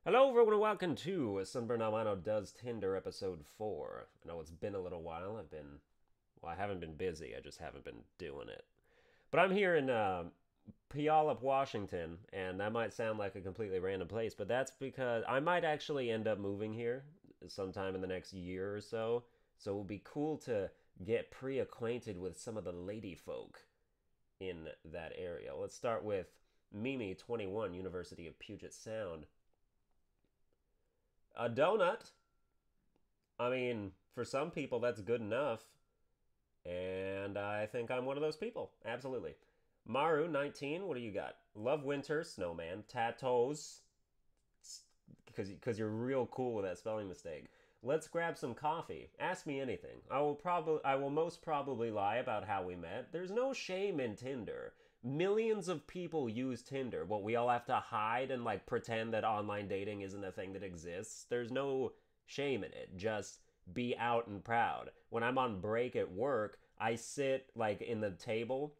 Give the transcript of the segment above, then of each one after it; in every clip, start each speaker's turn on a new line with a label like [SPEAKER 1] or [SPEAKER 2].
[SPEAKER 1] Hello, everyone, and welcome to Sunburned Albino Does Tinder episode 4. I know it's been a little while. I haven't been busy. I just haven't been doing it. But I'm here in Puyallup, Washington, and that might sound like a completely random place, but that's because I might actually end up moving here sometime in the next year or so. So it would be cool to get pre-acquainted with some of the lady folk in that area. Let's start with Mimi, 21, University of Puget Sound. A donut. I mean, for some people, that's good enough. And I think I'm one of those people. Absolutely. Maru, 19. What do you got? Love winter, snowman, tattoos. Because you're real cool with that spelling mistake. Let's grab some coffee. Ask me anything. I will most probably lie about how we met. There's no shame in Tinder. Millions of people use Tinder. What, we all have to hide and like pretend that online dating isn't a thing that exists? There's no shame in it. Just be out and proud. When I'm on break at work, I sit like in the table.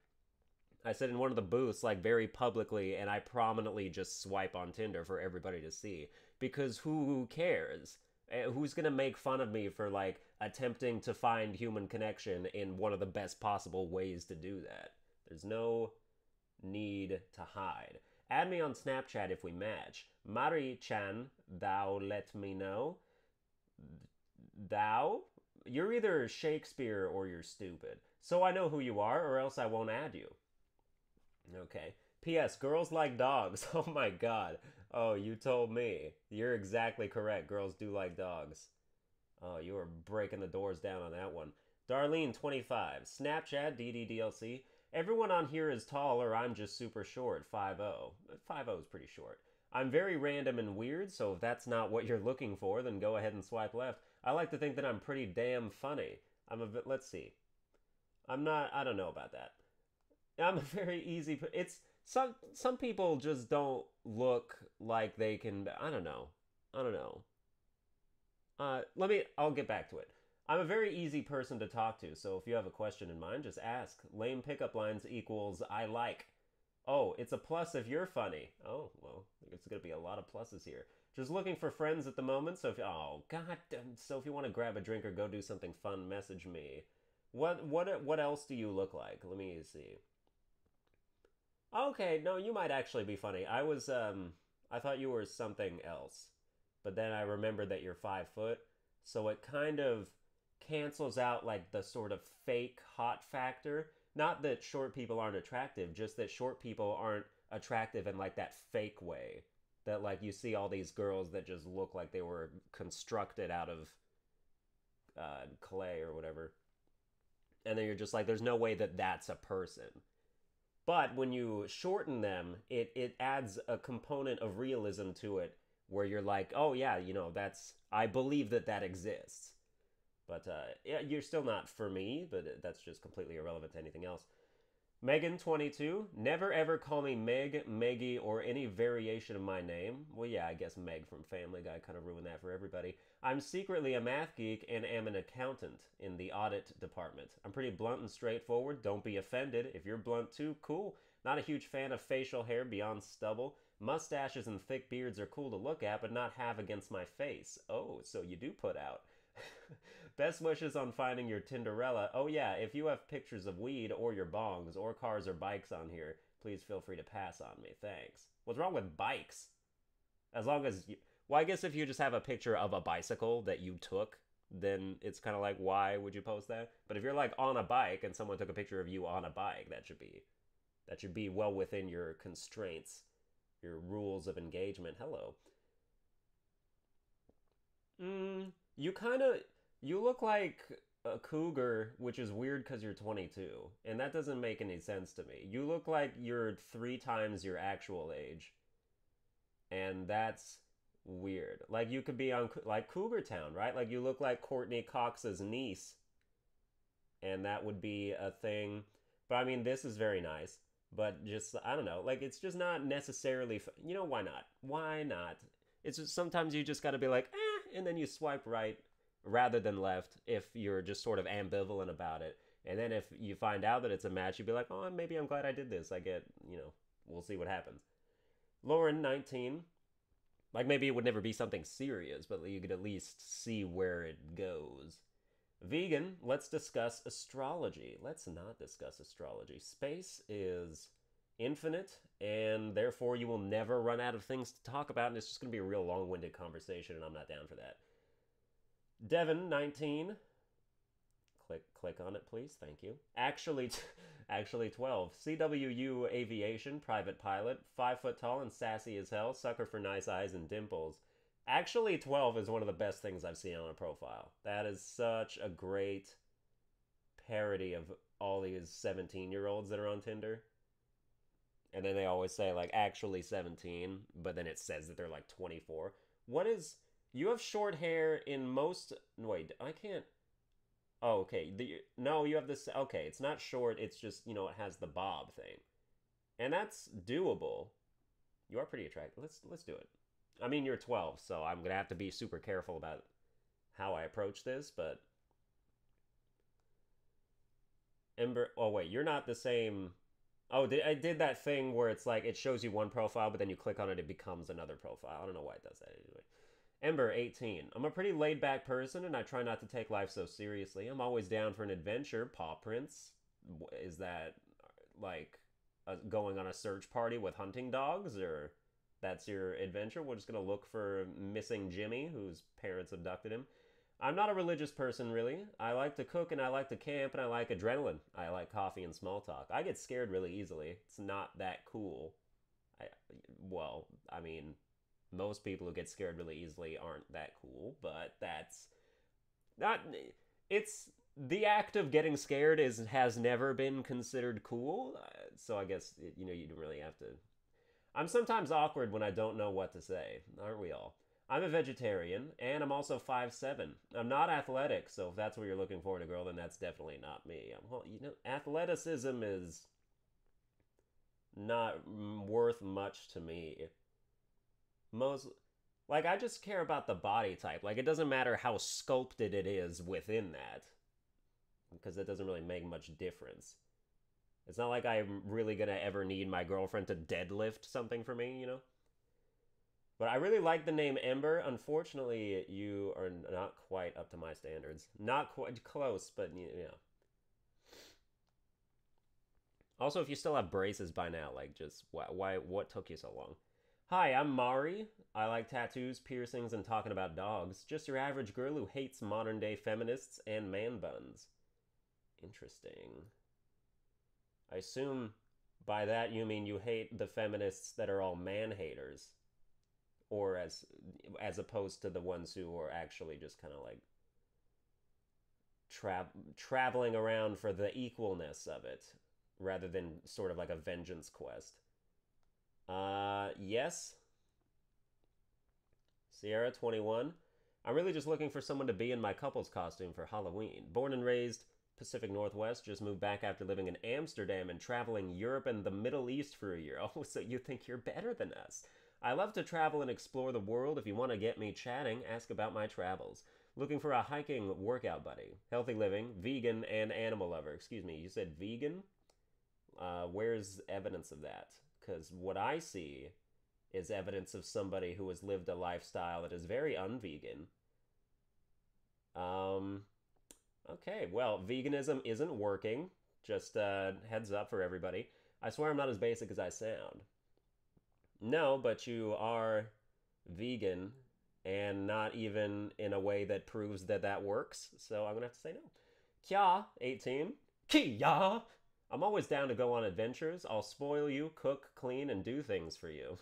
[SPEAKER 1] I sit in one of the booths like very publicly and I prominently just swipe on Tinder for everybody to see because who cares? Who's gonna make fun of me for like attempting to find human connection in one of the best possible ways to do that? There's no need to hide. Add me on Snapchat if we match. Mari-chan, thou let me know. Thou? You're either Shakespeare or you're stupid. So I know who you are, or else I won't add you. Okay. P.S. Girls like dogs. Oh my god. Oh, you told me. You're exactly correct. Girls do like dogs. Oh, you were breaking the doors down on that one. Darlene, 25. Snapchat, DDDLC. Everyone on here is tall or I'm just super short. 5'0". 5'0 is pretty short. I'm very random and weird, so if that's not what you're looking for, then go ahead and swipe left. I like to think that I'm pretty damn funny. Let's see. I don't know about that. I'm a very easy. It's some people just don't look like they can. I don't know. I don't know. I'll get back to it. I'm a very easy person to talk to, so if you have a question in mind, just ask. Lame pickup lines equals I like. Oh, it's a plus if you're funny. Oh, well, it's gonna be a lot of pluses here. Just looking for friends at the moment, so oh god, so if you want to grab a drink or go do something fun, message me. What else do you look like? Let me see. Okay, no, you might actually be funny. I thought you were something else. But then I remembered that you're 5 foot, so it kind of cancels out like the sort of fake hot factor. Not that short people aren't attractive, just that short people aren't attractive in like that fake way. That like you see all these girls that just look like they were constructed out of clay or whatever. And then you're just like, there's no way that that's a person. But when you shorten them, it adds a component of realism to it where you're like, oh yeah, I believe that that exists. But yeah, you're still not for me, but that's just completely irrelevant to anything else. Megan, 22. Never ever call me Meg, Meggie, or any variation of my name. Well, yeah, I guess Meg from Family Guy kind of ruined that for everybody. I'm secretly a math geek and am an accountant in the audit department. I'm pretty blunt and straightforward. Don't be offended. If you're blunt too, cool. Not a huge fan of facial hair beyond stubble. Mustaches and thick beards are cool to look at, but not have against my face. Oh, so you do put out. Best wishes on finding your Tinderella. Oh yeah, if you have pictures of weed or your bongs or cars or bikes on here, please feel free to pass on me. Thanks. What's wrong with bikes? As long as you... Well, I guess if you just have a picture of a bicycle that you took, then it's kind of like, why would you post that? But if you're like on a bike and someone took a picture of you on a bike, that should be well within your constraints, your rules of engagement. Hello. You kind of you look like a cougar, which is weird because you're 22, and that doesn't make any sense to me. You look like you're 3 times your actual age, and that's weird. Like you could be on like Cougar Town, right? Like you look like Courtney Cox's niece, and that would be a thing. But I mean, this is very nice. But just I don't know, like it's just not necessarily. Why not? Why not? It's just sometimes you just got to be like, and then you swipe right rather than left if you're just sort of ambivalent about it. And then if you find out that it's a match, you'd be like, oh, maybe I'm glad I did this. We'll see what happens. Lauren, 19. Like maybe it would never be something serious, but you could at least see where it goes. Vegan, let's discuss astrology. Let's not discuss astrology. Space is infinite, and therefore you will never run out of things to talk about, and it's just going to be a real long winded conversation, and I'm not down for that. Devin, 19. Click on it, please. Thank you. Actually 12. CWU Aviation, private pilot, 5 foot tall and sassy as hell, sucker for nice eyes and dimples. Actually 12 is one of the best things I've seen on a profile. That is such a great parody of all these 17-year-olds that are on Tinder. And then they always say, like, actually 17, but then it says that they're like 24. What is. You have short hair in most. Wait, I can't. Oh, okay. No, you have this. Okay, it's not short. It's just, it has the bob thing. And that's doable. You are pretty attractive. Let's do it. I mean, you're 12, so I'm going to have to be super careful about how I approach this, but. Ember. Oh, wait, you're not the same. Oh, I did that thing where it's like it shows you one profile, but then you click on it, it becomes another profile. I don't know why it does that anyway. Ember, 18. I'm a pretty laid-back person, and I try not to take life so seriously. I'm always down for an adventure. Paw prints. Is that, like, going on a search party with hunting dogs, or that's your adventure? We're just going to look for missing Jimmy, whose parents abducted him. I'm not a religious person, really. I like to cook, and I like to camp, and I like adrenaline. I like coffee and small talk. I get scared really easily. It's not that cool. I mean, most people who get scared really easily aren't that cool, but that's not. It's the act of getting scared has never been considered cool. So I guess you don't really have to. I'm sometimes awkward when I don't know what to say, aren't we all? I'm a vegetarian, and I'm also 5'7". I'm not athletic, so if that's what you're looking for in a girl, then that's definitely not me. Well, athleticism is not worth much to me. I just care about the body type. Like, it doesn't matter how sculpted it is within that, because it doesn't really make much difference. It's not like I'm really gonna ever need my girlfriend to deadlift something for me, But I really like the name Ember. Unfortunately, you are not quite up to my standards. Not quite close, but Also, if you still have braces by now, like, just what took you so long? Hi, I'm Mari. I like tattoos, piercings, and talking about dogs. Just your average girl who hates modern day feminists and man buns. Interesting. I assume by that you mean you hate the feminists that are all man haters. Or as opposed to the ones who are actually just kind of like traveling around for the equalness of it, rather than sort of like a vengeance quest. Yes. Sierra, 21. I'm really just looking for someone to be in my couple's costume for Halloween. Born and raised Pacific Northwest, just moved back after living in Amsterdam and traveling Europe and the Middle East for a year. Oh, so you think you're better than us. I love to travel and explore the world. If you want to get me chatting, ask about my travels. Looking for a hiking workout buddy. Healthy living, vegan, and animal lover. Excuse me, you said vegan? Where's evidence of that? Because what I see is evidence of somebody who has lived a lifestyle that is very unvegan. Okay, well, veganism isn't working. Just heads up for everybody. I swear I'm not as basic as I sound. No, but you are vegan, and not even in a way that proves that works, so I'm gonna have to say no. Kya, 18. Kia! I'm always down to go on adventures. I'll spoil you, cook, clean, and do things for you.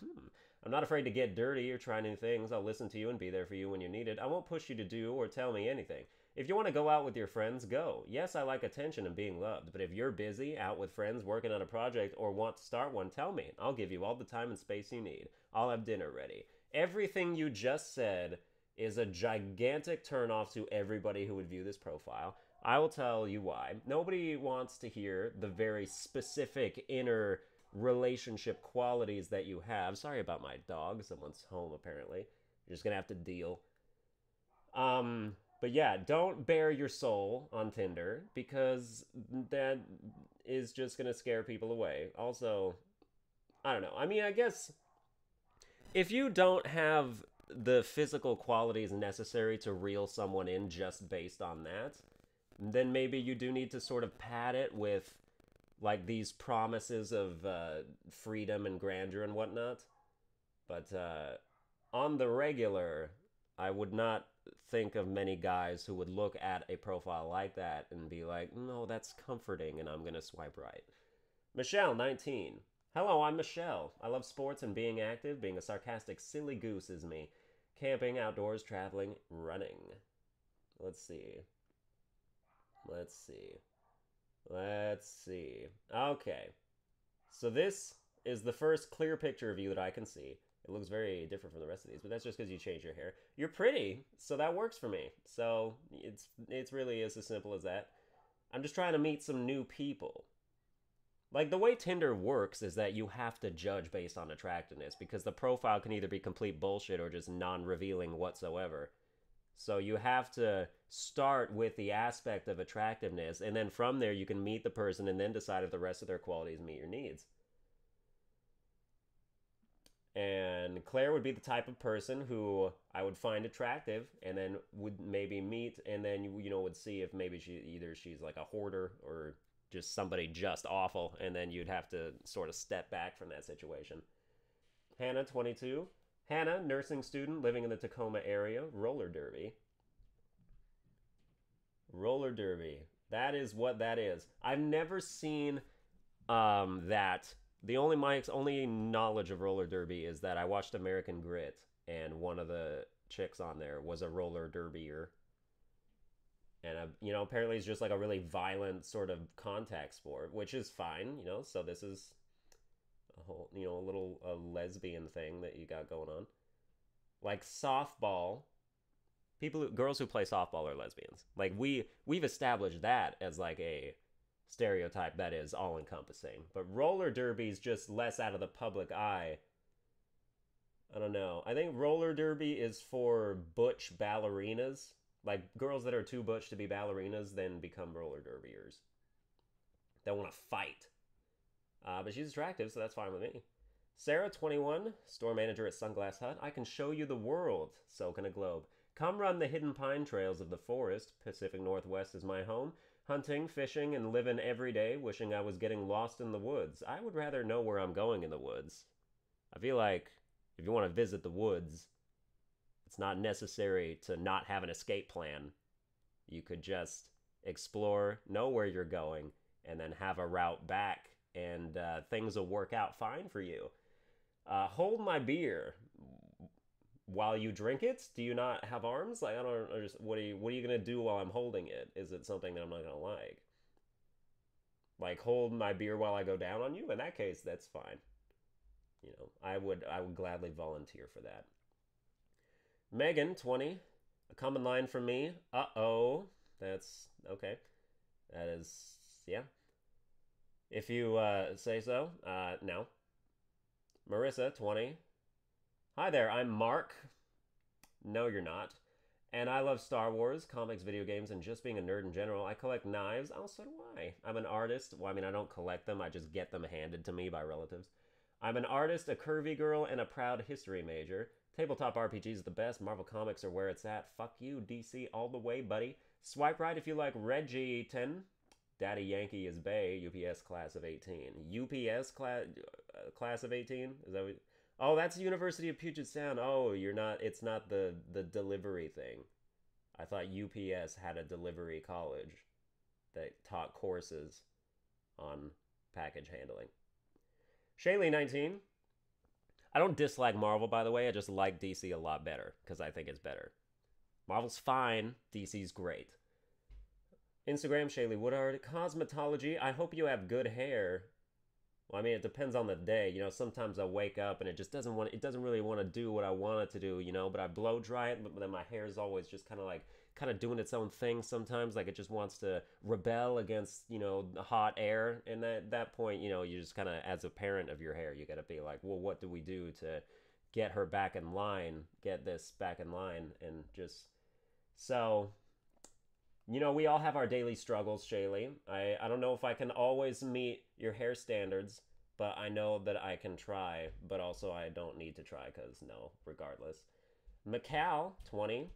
[SPEAKER 1] I'm not afraid to get dirty or try new things. I'll listen to you and be there for you when you need it. I won't push you to do or tell me anything. If you want to go out with your friends, go. Yes, I like attention and being loved, but if you're busy, out with friends, working on a project, or want to start one, tell me. I'll give you all the time and space you need. I'll have dinner ready. Everything you just said is a gigantic turnoff to everybody who would view this profile. I will tell you why. Nobody wants to hear the very specific inner relationship qualities that you have. Sorry about my dog. Someone's home, apparently. You're just going to have to deal. But yeah, don't bare your soul on Tinder, because that is just going to scare people away. Also, I don't know. I mean, I guess If you don't have the physical qualities necessary to reel someone in just based on that, then maybe you do need to sort of pad it with like these promises of freedom and grandeur and whatnot. But on the regular, I would not think of many guys who would look at a profile like that and be like, no, that's comforting, and I'm going to swipe right. Michelle, 19. Hello, I'm Michelle. I love sports and being active. Being a sarcastic, silly goose is me. Camping, outdoors, traveling, running. Let's see. Let's see. Let's see. Okay. So this is the first clear picture of you that I can see. It looks very different from the rest of these, but that's just because you changed your hair. You're pretty, so that works for me. So it's really as simple as that. I'm just trying to meet some new people. Like, the way Tinder works is that you have to judge based on attractiveness because the profile can either be complete bullshit or just non-revealing whatsoever. So you have to start with the aspect of attractiveness, and then from there you can meet the person and then decide if the rest of their qualities meet your needs. And Claire would be the type of person who I would find attractive and then would maybe meet, and then would see if maybe she's like a hoarder or just somebody just awful, and then you'd have to sort of step back from that situation. Hannah, 22. Hannah, nursing student living in the Tacoma area, roller derby. Roller derby. That is what that is. I've never seen that. My only knowledge of roller derby is that I watched American Grit, and one of the chicks on there was a roller derbyer. And apparently it's just like a really violent sort of contact sport, which is fine, So this is a whole, a little lesbian thing that you got going on. Like softball, girls who play softball are lesbians. Like we've established that as like a stereotype that is all encompassing. But roller derby is just less out of the public eye. I don't know. I think roller derby is for butch ballerinas. Like girls that are too butch to be ballerinas then become roller derbyers. They want to fight. But she's attractive, so that's fine with me. Sarah, 21, store manager at Sunglass Hut. I can show you the world, so can a globe. Come run the hidden pine trails of the forest. Pacific Northwest is my home. Hunting, fishing, and living every day, wishing I was getting lost in the woods. I would rather know where I'm going in the woods. I feel like if you want to visit the woods, it's not necessary to not have an escape plan. You could just explore, know where you're going, and then have a route back, and things will work out fine for you. Hold my beer while you drink it. Do you not have arms? Like, I don't understand. What are you gonna do while I'm holding it? Is it something that I'm not gonna like? Like, hold my beer while I go down on you? In that case, that's fine. I would gladly volunteer for that. Megan, 20. A common line from me. Uh-oh. That's okay. That is, yeah. If you say so. No. Marissa, 20. Hi there, I'm Mark. No, you're not. And I love Star Wars, comics, video games, and just being a nerd in general. I collect knives. Oh, so do I. I'm an artist. Well, I mean, I don't collect them. I just get them handed to me by relatives. I'm an artist, a curvy girl, and a proud history major. Tabletop RPGs is the best. Marvel Comics are where it's at. Fuck you, DC, all the way, buddy. Swipe right if you like Reggie 10. Daddy Yankee is Bay. UPS class of 18. UPS class of 18? Is that what... Oh, that's University of Puget Sound. Oh, you're not... It's not the delivery thing. I thought UPS had a delivery college that taught courses on package handling. Shaylee, 19. I don't dislike Marvel, by the way. I just like DC a lot better because I think it's better. Marvel's fine. DC's great. Instagram, Shaylee Woodard. Cosmetology. I hope you have good hair. Well, I mean, it depends on the day. Sometimes I wake up and it just doesn't really want to do what I want it to do, but I blow dry it, but then my hair is always just kind of doing its own thing sometimes. Like it just wants to rebel against, the hot air. And at that point, you just kind of, as a parent of your hair, you got to be like, well, what do we do to get her back in line, get this back in line? And just, so... we all have our daily struggles, Shaylee. I don't know if I can always meet your hair standards, but I know that I can try, but also I don't need to try because no, regardless. Macau, 20.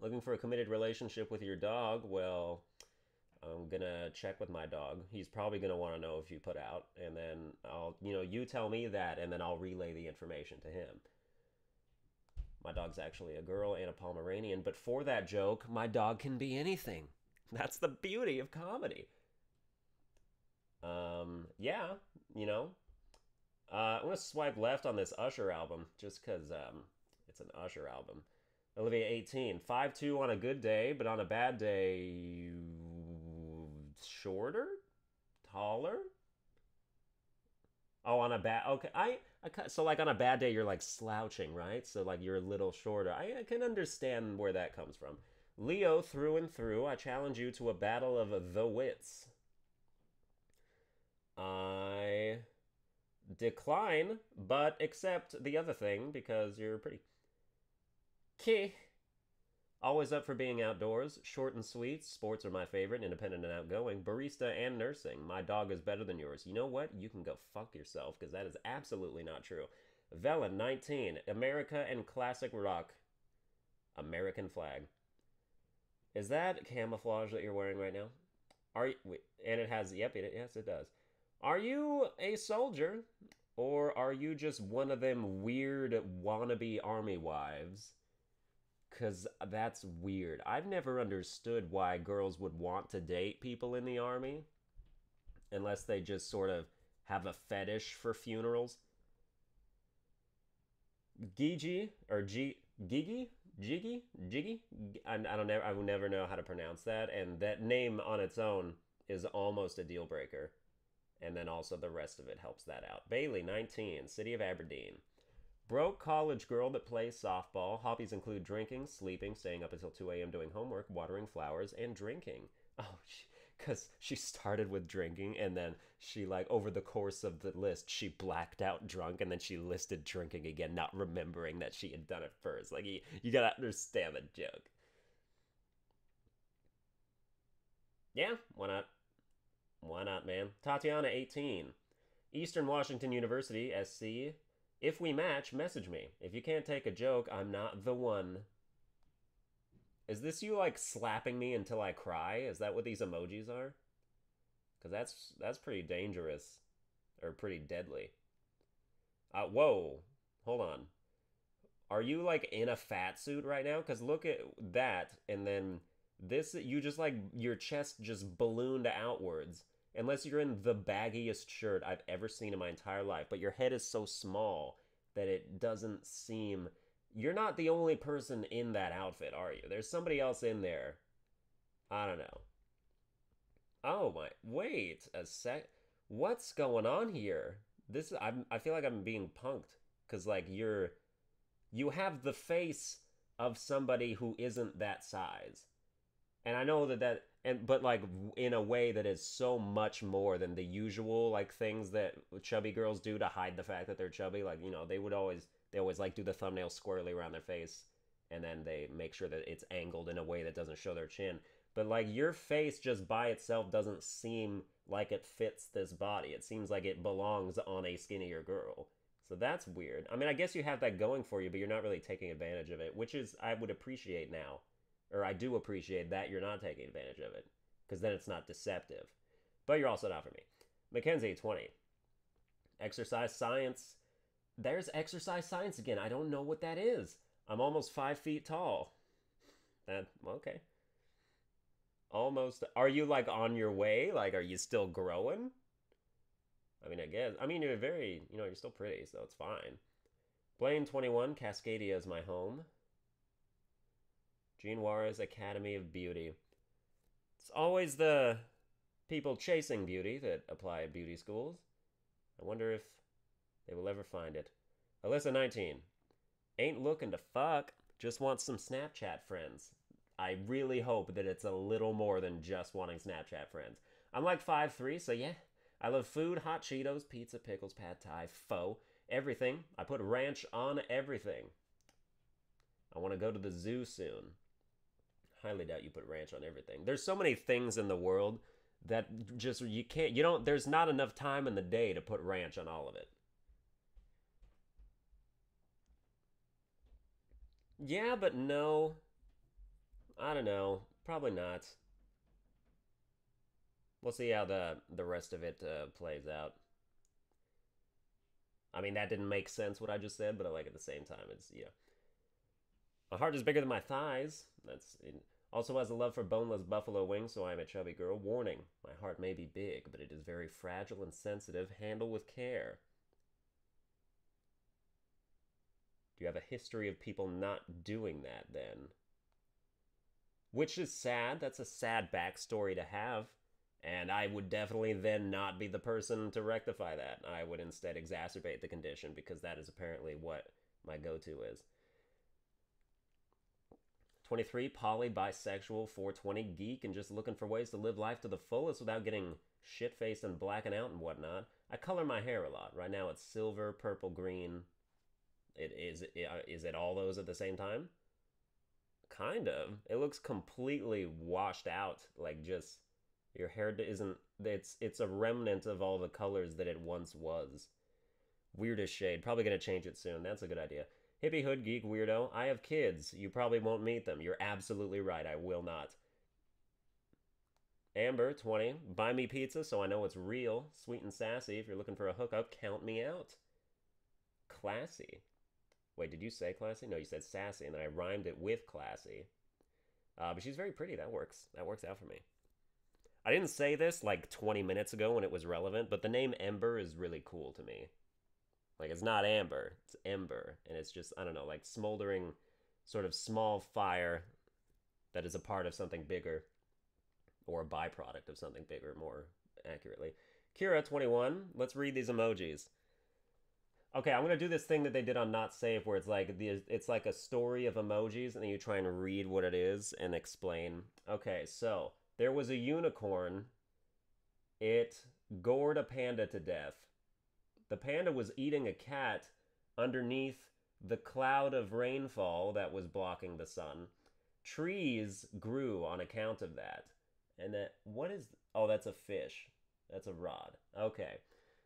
[SPEAKER 1] Looking for a committed relationship with your dog? Well, I'm gonna check with my dog. He's probably gonna want to know if you put out, and then you tell me that, and then I'll relay the information to him. My dog's actually a girl and a Pomeranian, but for that joke, my dog can be anything. That's the beauty of comedy. Yeah, you know, I'm gonna swipe left on this Usher album just because it's an Usher album. Olivia 18, 5'2" on a good day, but on a bad day, shorter, taller. Oh, on a bad okay, so like on a bad day you're like slouching, right? So like you're a little shorter. I can understand where that comes from. Leo through and through. I challenge you to a battle of the wits. I decline, but accept the other thing because you're pretty. Key. Always up for being outdoors. Short and sweet. Sports are my favorite. Independent and outgoing. Barista and nursing. My dog is better than yours. You know what? You can go fuck yourself because that is absolutely not true. Velen, 19. America and classic rock. American flag. Is that camouflage that you're wearing right now? Are you? And it has. Yep. Yes, it does. Are you a soldier, or are you just one of them weird wannabe army wives? Because that's weird. I've never understood why girls would want to date people in the army unless they just sort of have a fetish for funerals. Gigi or Gigi? Jiggy? I don't I will never know how to pronounce that, and that name on its own is almost a deal breaker. And then also the rest of it helps that out. Bailey, 19, City of Aberdeen. Broke college girl that plays softball. Hobbies include drinking, sleeping, staying up until 2 a.m. doing homework, watering flowers, and drinking. Oh, because she started with drinking, and then she, like, over the course of the list, she blacked out drunk, and then she listed drinking again, not remembering that she had done it first. Like, you gotta understand the joke. Yeah, why not? Why not, man? Tatiana, 18. Eastern Washington University, SC. If we match, message me. If you can't take a joke, I'm not the one. Is this you, like, slapping me until I cry? Is that what these emojis are? Because that's pretty dangerous. Or pretty deadly. Whoa. Hold on. Are you, like, in a fat suit right now? Because look at that, and then this, you just, like, your chest just ballooned outwards. Unless you're in the baggiest shirt I've ever seen in my entire life. But your head is so small that it doesn't seem... You're not the only person in that outfit, are you? There's somebody else in there. I don't know. Oh my... Wait a sec... What's going on here? I feel like I'm being punked. Because, like, you have the face of somebody who isn't that size. And I know but like in a way that is so much more than the usual like things that chubby girls do to hide the fact that they're chubby. Like, they always like do the thumbnail squarely around their face, and then they make sure that it's angled in a way that doesn't show their chin. But like your face just by itself doesn't seem like it fits this body. It seems like it belongs on a skinnier girl. So that's weird. I mean, I guess you have that going for you, but you're not really taking advantage of it, which is I would appreciate now. Or I do appreciate that you're not taking advantage of it, because then it's not deceptive. But you're also not for me. Mackenzie, 20. Exercise science. There's exercise science again. I don't know what that is. I'm almost 5 feet tall. Okay. Almost. Are you like on your way? Like, are you still growing? I mean, I guess. I mean, you're still pretty, so it's fine. Blaine, 21. Cascadia is my home. Jean Juarez Academy of Beauty. It's always the people chasing beauty that apply at beauty schools. I wonder if they will ever find it. Alyssa, 19. Ain't looking to fuck. Just want some Snapchat friends. I really hope that it's a little more than just wanting Snapchat friends. I'm like 5'3", so yeah. I love food, hot Cheetos, pizza, pickles, pad thai, pho, everything. I put ranch on everything. I want to go to the zoo soon. Highly doubt you put ranch on everything. There's so many things in the world That just, you can't, you don't, there's not enough time in the day to put ranch on all of it. Yeah, but no. I don't know. Probably not. We'll see how the rest of it plays out. I mean, that didn't make sense what I just said, but I like at the same time. It's, my heart is bigger than my thighs. That's it. Also has a love for boneless buffalo wings, so I am a chubby girl. Warning: my heart may be big, but it is very fragile and sensitive. Handle with care. Do you have a history of people not doing that then? Which is sad. That's a sad backstory to have. And I would definitely then not be the person to rectify that. I would instead exacerbate the condition because that is apparently what my go to is. 23, poly, bisexual, 420, geek, and just looking for ways to live life to the fullest without getting shit faced and blacking out and whatnot. I color my hair a lot. Right now it's silver, purple, green. Is it all those at the same time? Kind of. It looks completely washed out. Like, just your hair isn't. It's a remnant of all the colors that it once was. Weirdest shade. Probably gonna change it soon. That's a good idea. Hippie hood geek weirdo. I have kids. You probably won't meet them. You're absolutely right. I will not. Amber 20. Buy me pizza so I know it's real. Sweet and sassy. If you're looking for a hookup, count me out. Classy. Wait, did you say classy? No, you said sassy, and then I rhymed it with classy. But she's very pretty. That works. That works out for me. I didn't say this like 20 minutes ago when it was relevant, but the name Ember is really cool to me. Like, it's not amber, it's ember. And it's just, I don't know, like smoldering, sort of small fire that is a part of something bigger, or a byproduct of something bigger, more accurately. Kira, 21. Let's read these emojis. Okay, I'm gonna do this thing that they did on Not Safe, where it's like a story of emojis, and then you try and read what it is and explain. Okay, so there was a unicorn. It gored a panda to death. The panda was eating a cat underneath the cloud of rainfall that was blocking the sun. Trees grew on account of that. And that, what is, oh, that's a fish. That's a rod. Okay.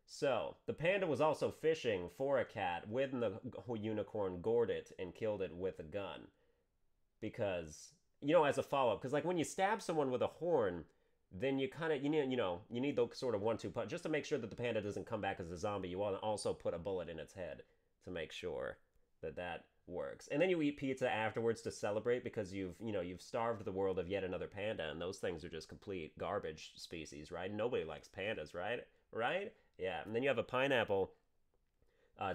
[SPEAKER 1] So, the panda was also fishing for a cat when the unicorn gored it and killed it with a gun. Because, as a follow-up, because like when you stab someone with a horn, then you kind of, you need the sort of 1-2 punch, just to make sure that the panda doesn't come back as a zombie. You want to also put a bullet in its head to make sure that that works. And then you eat pizza afterwards to celebrate because you've starved the world of yet another panda, and those things are just complete garbage species, right? Nobody likes pandas, right? Right? Yeah. And then you have a pineapple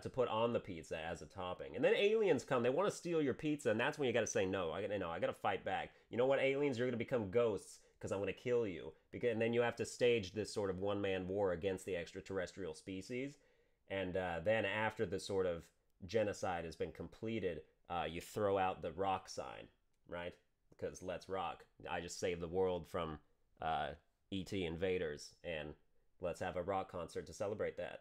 [SPEAKER 1] to put on the pizza as a topping. And then aliens come. They want to steal your pizza, and that's when you got to say no. I got to fight back. You know what, aliens? You're going to become ghosts because I'm going to kill you. And then you have to stage this sort of one-man war against the extraterrestrial species. And then after the sort of genocide has been completed, you throw out the rock sign, right? Because let's rock. I just saved the world from E.T. invaders, and let's have a rock concert to celebrate that.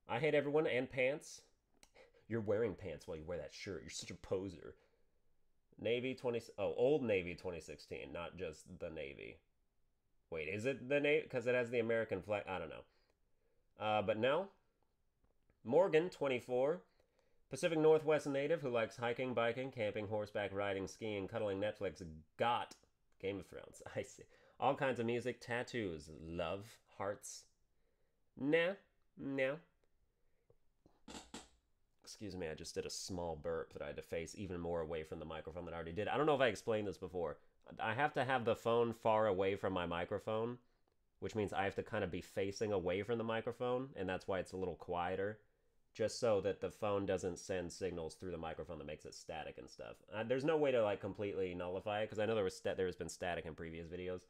[SPEAKER 1] I hate everyone and pants. You're wearing pants while you wear that shirt. You're such a poser. Navy 20... Oh, Old Navy 2016, not just the Navy. Wait, is it the Navy? Because it has the American flag. I don't know. But no. Morgan, 24. Pacific Northwest native who likes hiking, biking, camping, horseback riding, skiing, cuddling Netflix. Got Game of Thrones. I see. All kinds of music, tattoos, love, hearts. Nah. Excuse me, I just did a small burp that I had to face even more away from the microphone than I already did. I don't know if I explained this before. I have to have the phone far away from my microphone, which means I have to kind of be facing away from the microphone, and that's why it's a little quieter, just so that the phone doesn't send signals through the microphone that makes it static and stuff. There's no way to like completely nullify it, because I know there's been static in previous videos.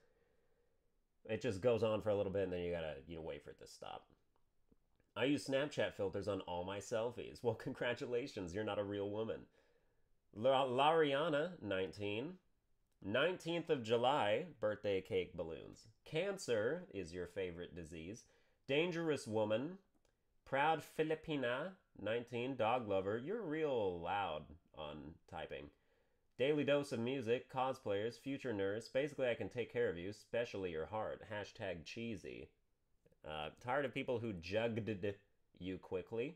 [SPEAKER 1] It just goes on for a little bit, and then you gotta wait for it to stop. I use Snapchat filters on all my selfies. Well, congratulations, you're not a real woman. Lariana, 19. 19th of July, birthday cake balloons. Cancer is your favorite disease. Dangerous woman. Proud Filipina, 19. Dog lover. You're real loud on typing. Daily dose of music, cosplayers, future nurse. Basically, I can take care of you, especially your heart. Hashtag cheesy. Tired of people who jugged you quickly.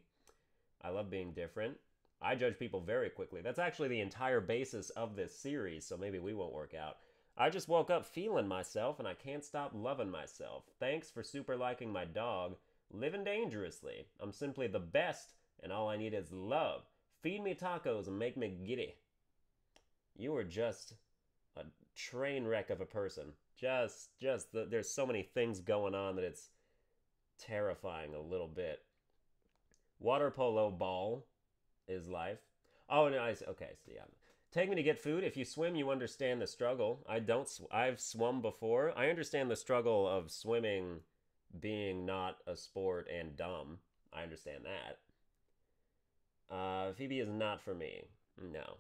[SPEAKER 1] I love being different. I judge people very quickly. That's actually the entire basis of this series, so maybe we won't work out. I just woke up feeling myself and I can't stop loving myself. Thanks for super liking my dog. Living dangerously. I'm simply the best and all I need is love. Feed me tacos and make me giddy. You are just a train wreck of a person. There's so many things going on that it's terrifying a little bit. Water polo ball is life. Oh no, okay, so yeah. Take me to get food. If you swim, you understand the struggle. I don't. I've swum before. I understand the struggle of swimming being not a sport and dumb. I understand that. Phoebe is not for me. No.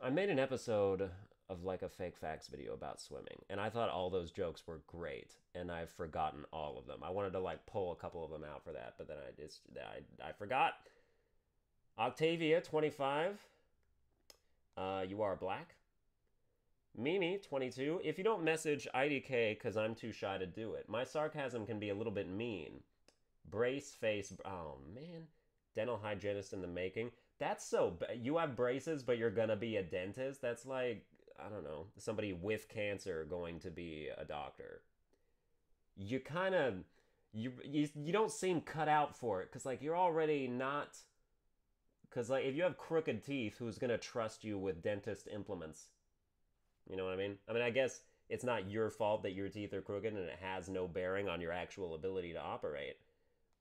[SPEAKER 1] I made an episode of like a fake facts video about swimming, and I thought all those jokes were great, and I've forgotten all of them. I wanted to like pull a couple of them out for that, but then I forgot. Octavia 25. You are black. Mimi 22. If you don't message IDK because I'm too shy to do it. My sarcasm can be a little bit mean. Brace face. Oh man. Dental hygienist in the making. That's so you have braces but you're gonna be a dentist. That's like, I don't know, somebody with cancer going to be a doctor. You kind of you don't seem cut out for it because like you're already not, because like if you have crooked teeth, who's gonna trust you with dentist implements? You know what I mean? I mean, I guess it's not your fault that your teeth are crooked and it has no bearing on your actual ability to operate.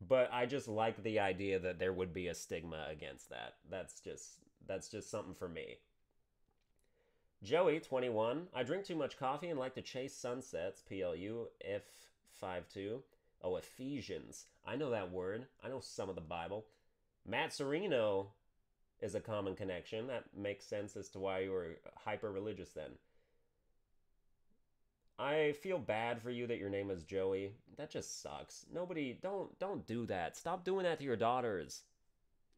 [SPEAKER 1] But I just like the idea that there would be a stigma against that. That's just something for me. Joey, 21. I drink too much coffee and like to chase sunsets. PLU F52. Oh, Ephesians. I know that word. I know some of the Bible. Matt Sereno is a common connection. That makes sense as to why you were hyper religious then. I feel bad for you that your name is Joey. That just sucks. Nobody, don't do that. Stop doing that to your daughters.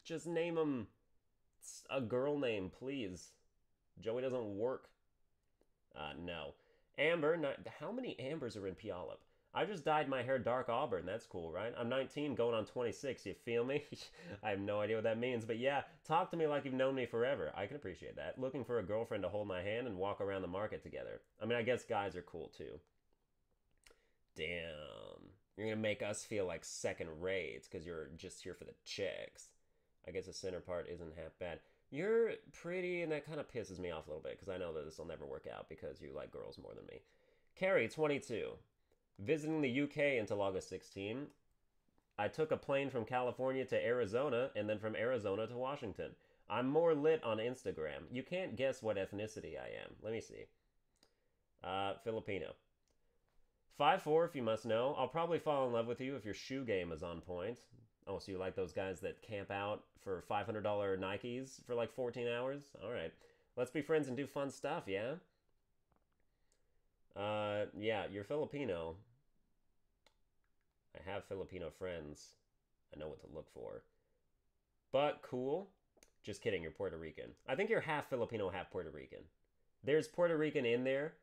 [SPEAKER 1] Just name them a girl name, please. Joey doesn't work. No. Amber, how many Ambers are in Puyallup? I just dyed my hair dark auburn. That's cool, right? I'm 19 going on 26. You feel me? I have no idea what that means. But yeah, talk to me like you've known me forever. I can appreciate that. Looking for a girlfriend to hold my hand and walk around the market together. I mean, I guess guys are cool too. Damn. You're going to make us feel like second rates because you're just here for the chicks. I guess the center part isn't half bad. You're pretty, and that kind of pisses me off a little bit because I know that this will never work out because you like girls more than me. Carrie, 22. Visiting the UK until August 16. I took a plane from California to Arizona and then from Arizona to Washington. I'm more lit on Instagram. You can't guess what ethnicity I am. Let me see. Filipino. 5'4" if you must know. I'll probably fall in love with you if your shoe game is on point. Oh, so you like those guys that camp out for $500 Nikes for like 14 hours? All right. Let's be friends and do fun stuff, yeah? Yeah, you're Filipino. I have Filipino friends. I know what to look for. But cool. Just kidding, you're Puerto Rican. I think you're half Filipino, half Puerto Rican. There's Puerto Rican in there,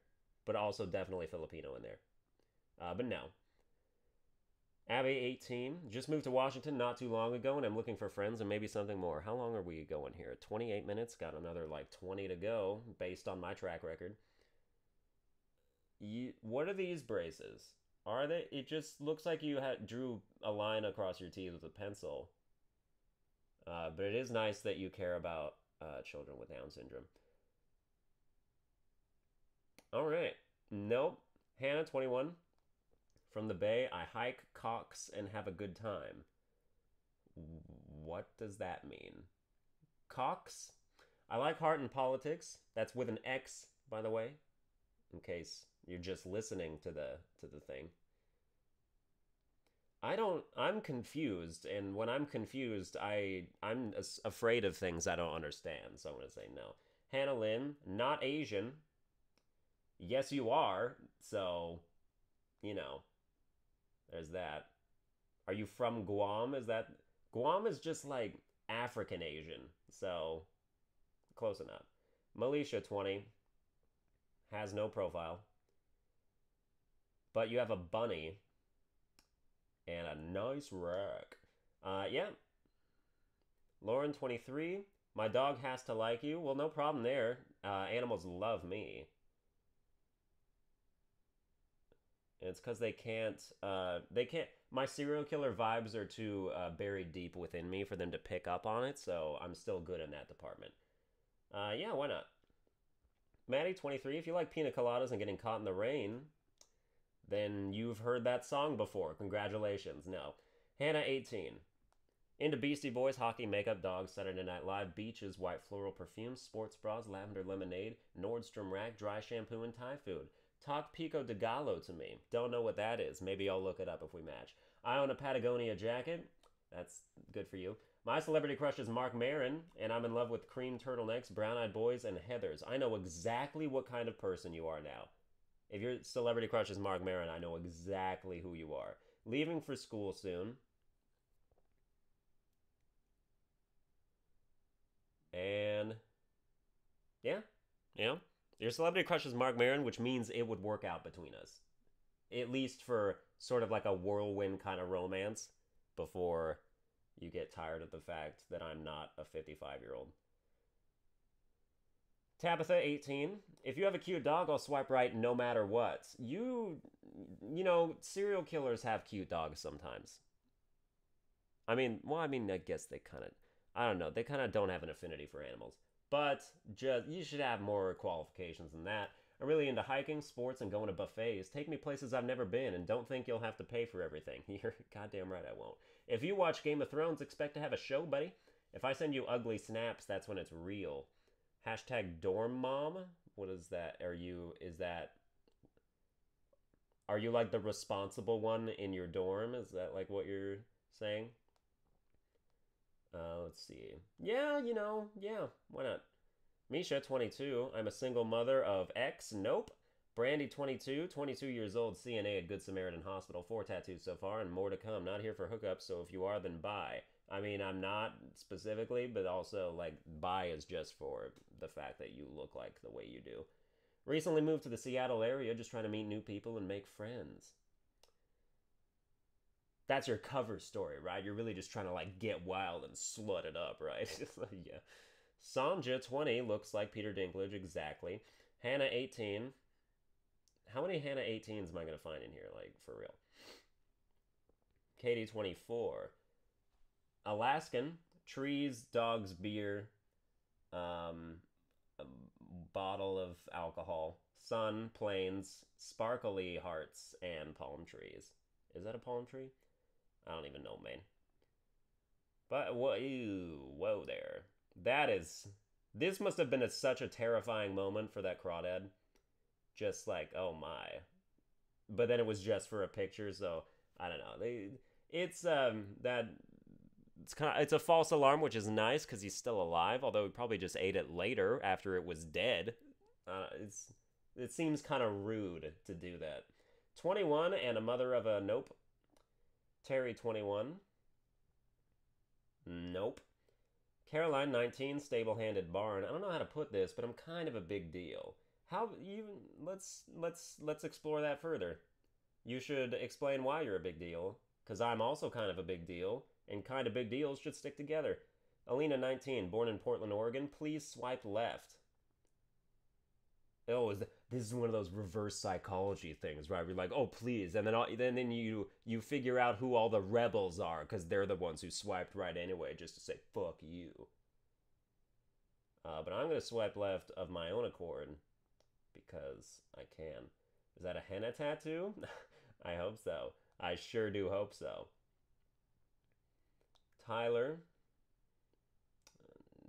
[SPEAKER 1] but also definitely Filipino in there. But no. Abby, 18. Just moved to Washington not too long ago, and I'm looking for friends and maybe something more. How long are we going here? 28 minutes? Got another like 20 to go, based on my track record. What are these braces? Are they? It just looks like you drew a line across your teeth with a pencil. But it is nice that you care about children with Down syndrome. All right. Nope. Hannah, 21. From the Bay, I hike, cocks, and have a good time. What does that mean? Cox? I like heart and politics. That's with an X, by the way, in case you're just listening to the thing. I'm confused, and when I'm confused, I'm afraid of things I don't understand, so I'm going to say no. Hannah Lynn, not Asian. Yes, you are, so, you know, there's that. Are you from Guam? Guam is just like African Asian, so Close enough. Militia 20 has no profile, but you have a bunny and a nice rack. Yeah. Lauren 23, my dog has to like you. Well, no problem there. Animals love me. It's because they can't. They can't. My serial killer vibes are too buried deep within me for them to pick up on it. So I'm still good in that department. Yeah, why not? Maddie 23, if you like pina coladas and getting caught in the rain, then you've heard that song before. Congratulations. No. Hannah 18. Into Beastie Boys, hockey, makeup, dogs, Saturday Night Live, beaches, white floral perfumes, sports bras, lavender lemonade, Nordstrom rack, dry shampoo, and Thai food. Talk Pico de Gallo to me. Don't know what that is. Maybe I'll look it up if we match. I own a Patagonia jacket. That's good for you. My celebrity crush is Mark Maron, and I'm in love with cream turtlenecks, brown-eyed boys, and Heathers. I know exactly what kind of person you are now. If your celebrity crush is Mark Maron, I know exactly who you are. Leaving for school soon. And yeah, your celebrity crush is Mark Maron, which means it would work out between us, at least for sort of like a whirlwind kind of romance before you get tired of the fact that I'm not a 55-year-old. Tabitha 18, if you have a cute dog, I'll swipe right no matter what. Serial killers have cute dogs sometimes. I guess they kind of, I don't know, they kind of don't have an affinity for animals. But you should have more qualifications than that. I'm really into hiking, sports, and going to buffets. Take me places I've never been, and don't think you'll have to pay for everything. You're goddamn right I won't. If you watch Game of Thrones, expect to have a show, buddy. If I send you ugly snaps, that's when it's real. Hashtag dorm mom? What is that? Are you like the responsible one in your dorm? Is that like what you're saying? Let's see. Yeah, yeah, why not? Misha, 22. I'm a single mother of X. Nope. Brandy, 22. 22 years old. CNA at Good Samaritan Hospital. 4 tattoos so far, and more to come. Not here for hookups, so if you are, then bye. I mean, I'm not specifically, but also, like, bye is just for the fact that you look like the way you do. Recently moved to the Seattle area, just trying to meet new people and make friends. That's your cover story, right? You're really just trying to like get wild and slut it up, right? Yeah. Sanja 20 looks like Peter Dinklage exactly. Hannah 18. How many Hannah 18s am I gonna find in here? Like for real. Katie 24. Alaskan. Trees, dogs, beer. A bottle of alcohol. Sun, plains, sparkly hearts, and palm trees. Is that a palm tree? I don't even know, man. But, whoa there. This must have been such a terrifying moment for that crawdad. Just like, oh my. But then it was just for a picture, so, I don't know. It's a false alarm, which is nice, because he's still alive, although he probably just ate it later, after it was dead. It seems kind of rude to do that. 21 and a mother of a nope. Terry 21. Nope. Caroline 19, stable-handed barn. I don't know how to put this, but I'm kind of a big deal. Let's explore that further. You should explain why you're a big deal, because I'm also kind of a big deal, and kind of big deals should stick together. Alina 19, born in Portland, Oregon. Please swipe left. Oh, this is one of those reverse psychology things, right? We're like, oh, please. And then you figure out who all the rebels are, because they're the ones who swiped right anyway, just to say, fuck you. But I'm going to swipe left of my own accord, because I can. Is that a henna tattoo? I hope so. I sure do hope so. Tyler.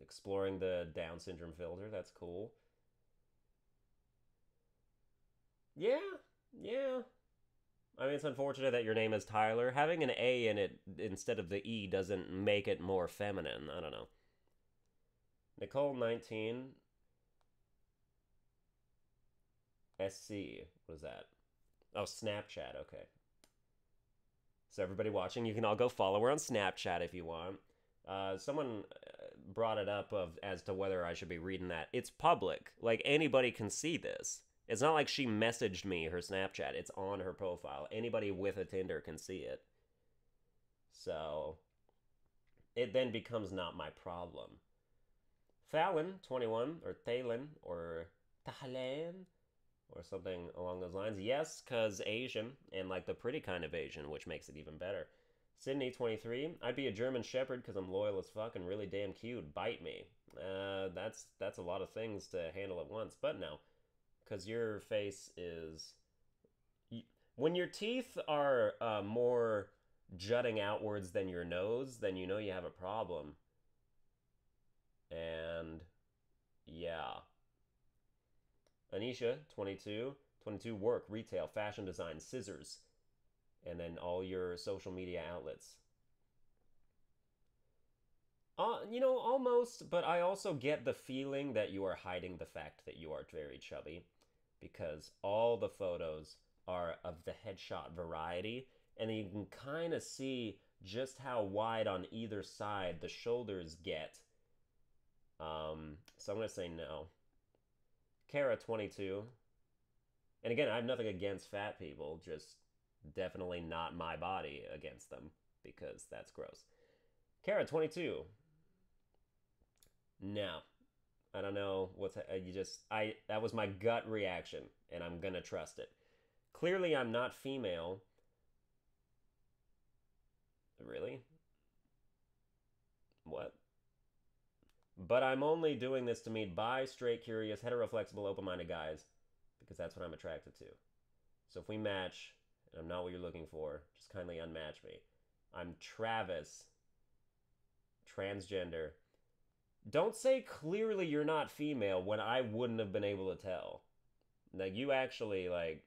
[SPEAKER 1] Exploring the Down syndrome filter. That's cool. Yeah. I mean, it's unfortunate that your name is Tyler. Having an A in it instead of the E doesn't make it more feminine. I don't know. Nicole, 19. SC. What is that? Oh, Snapchat. Okay. So everybody watching, you can all go follow her on Snapchat if you want. Someone brought it up of as to whether I should be reading that. It's public. Like, anybody can see this. It's not like she messaged me her Snapchat. It's on her profile. Anybody with a Tinder can see it. So, it then becomes not my problem. Thalen, 21, or Thalen, or Thalen, or something along those lines. Yes, because Asian, and like the pretty kind of Asian, which makes it even better. Sydney, 23, I'd be a German Shepherd because I'm loyal as fuck and really damn cute. Bite me. That's a lot of things to handle at once, but no. Because your face is... When your teeth are more jutting outwards than your nose, then you know you have a problem. And yeah. Anisha, 22. 22, work, retail, fashion design, scissors. And then all your social media outlets. Almost, but I also get the feeling that you are hiding the fact that you are very chubby. Because all the photos are of the headshot variety. And you can kind of see just how wide on either side the shoulders get. So I'm going to say no. Kara, 22. And again, I have nothing against fat people, just definitely not my body against them, because that's gross. Kara, 22. No. I don't know what's... that was my gut reaction, and I'm going to trust it. Clearly, I'm not female. Really? What? But I'm only doing this to meet bi, straight, curious, hetero-flexible, open-minded guys, because that's what I'm attracted to. So if we match, and I'm not what you're looking for, just kindly unmatch me. I'm Travis, transgender. Don't say clearly you're not female when I wouldn't have been able to tell. Like, you actually, like...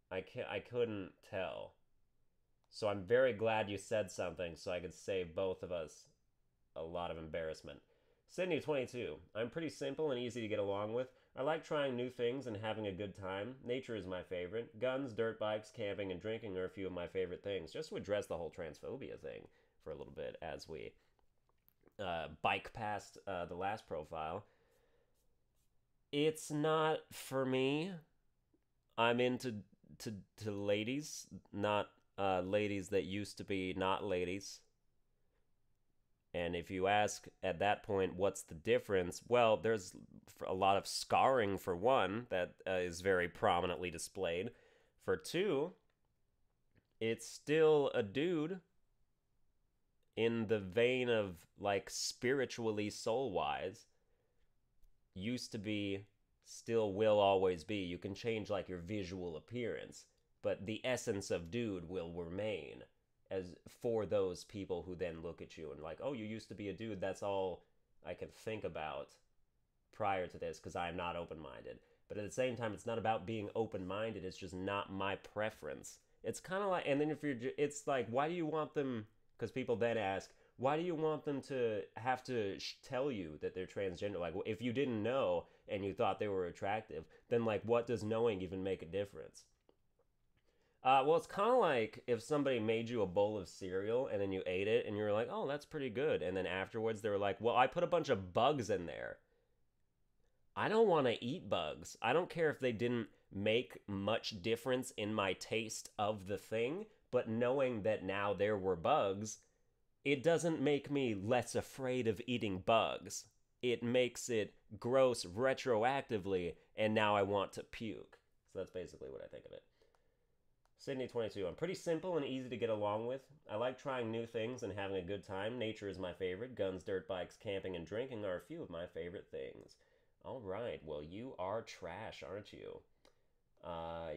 [SPEAKER 1] I couldn't tell. So I'm very glad you said something so I could save both of us a lot of embarrassment. Sydney, 22. I'm pretty simple and easy to get along with. I like trying new things and having a good time. Nature is my favorite. Guns, dirt bikes, camping, and drinking are a few of my favorite things. Just to address the whole transphobia thing for a little bit as we bike past the last profile. It's not for me. I'm into to ladies, not ladies that used to be not ladies. And if you ask at that point, what's the difference? Well, there's a lot of scarring, for one, that is very prominently displayed. For two, it's still a dude in the vein of, like, spiritually, soul-wise. Used to be, still will always be. You can change, like, your visual appearance, but the essence of dude will remain. As for those people who then look at you and like, oh, you used to be a dude, that's all I can think about prior to this, because I'm not open-minded. But at the same time, it's not about being open-minded, it's just not my preference. It's kind of like, and then if you're, it's like, why do you want them, because people then ask, why do you want them to have to tell you that they're transgender? Like, if you didn't know and you thought they were attractive, then, like, what does knowing even make a difference? Well, it's kind of like if somebody made you a bowl of cereal and then you ate it and you were like, oh, that's pretty good. And then afterwards they were like, well, I put a bunch of bugs in there. I don't want to eat bugs. I don't care if they didn't make much difference in my taste of the thing, but knowing that now there were bugs, it doesn't make me less afraid of eating bugs. It makes it gross retroactively, and now I want to puke. So that's basically what I think of it. Sydney, 22. I'm pretty simple and easy to get along with. I like trying new things and having a good time. Nature is my favorite. Guns, dirt bikes, camping, and drinking are a few of my favorite things. All right. Well, you are trash, aren't you?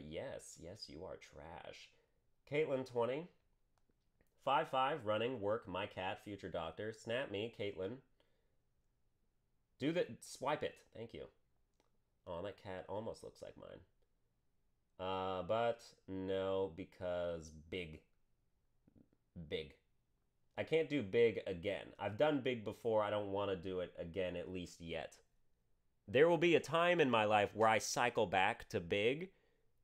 [SPEAKER 1] Yes, you are trash. Caitlin, 20. 5'5", running, work, my cat, future doctor. Snap me, Caitlin. Do the... Swipe it. Thank you. Oh, that cat almost looks like mine. But no, because big. I can't do big again. I've done big before. I don't want to do it again, at least yet. There will be a time in my life where I cycle back to big,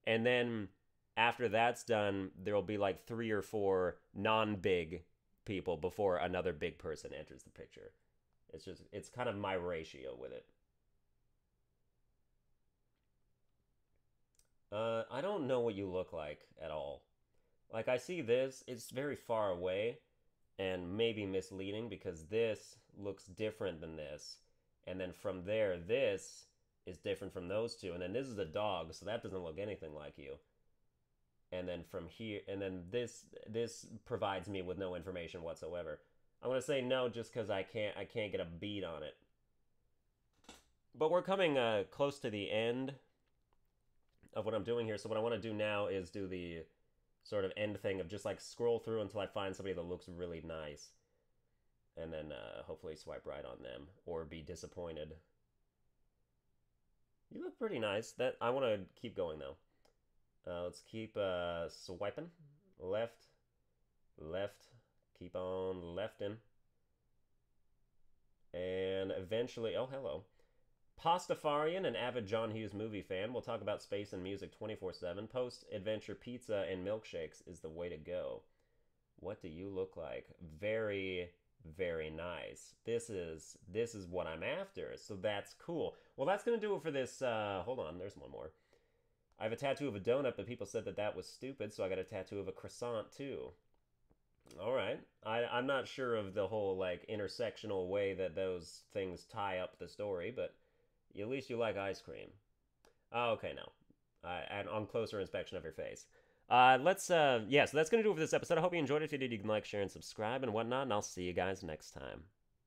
[SPEAKER 1] and then after that's done, there will be like 3 or 4 non-big people before another big person enters the picture. It's kind of my ratio with it. I don't know what you look like at all. Like, I see this, it's very far away and maybe misleading because this looks different than this. And then from there, this is different from those two. And then this is a dog, so that doesn't look anything like you. And then from here, and then this provides me with no information whatsoever. I'm gonna say no just because I can't get a beat on it. But we're coming close to the end of what I'm doing here. So what I want to do now is do the sort of end thing of just like scroll through until I find somebody that looks really nice, and then hopefully swipe right on them or be disappointed. You look pretty nice. That I want to keep going though. Let's keep swiping left, left. Keep on lefting, and eventually, oh hello. Pastafarian, an avid John Hughes movie fan, will talk about space and music 24/7. Post-adventure pizza and milkshakes is the way to go. What do you look like? Very, very nice. This is what I'm after, so that's cool. Well, that's going to do it for this. Hold on, there's one more. I have a tattoo of a donut, but people said that was stupid, so I got a tattoo of a croissant, too. All right. I'm not sure of the whole, like, intersectional way that those things tie up the story, but at least you like ice cream. Oh, okay, no. And on closer inspection of your face. So that's going to do it for this episode. I hope you enjoyed it. If you did, you can like, share, and subscribe and whatnot, and I'll see you guys next time.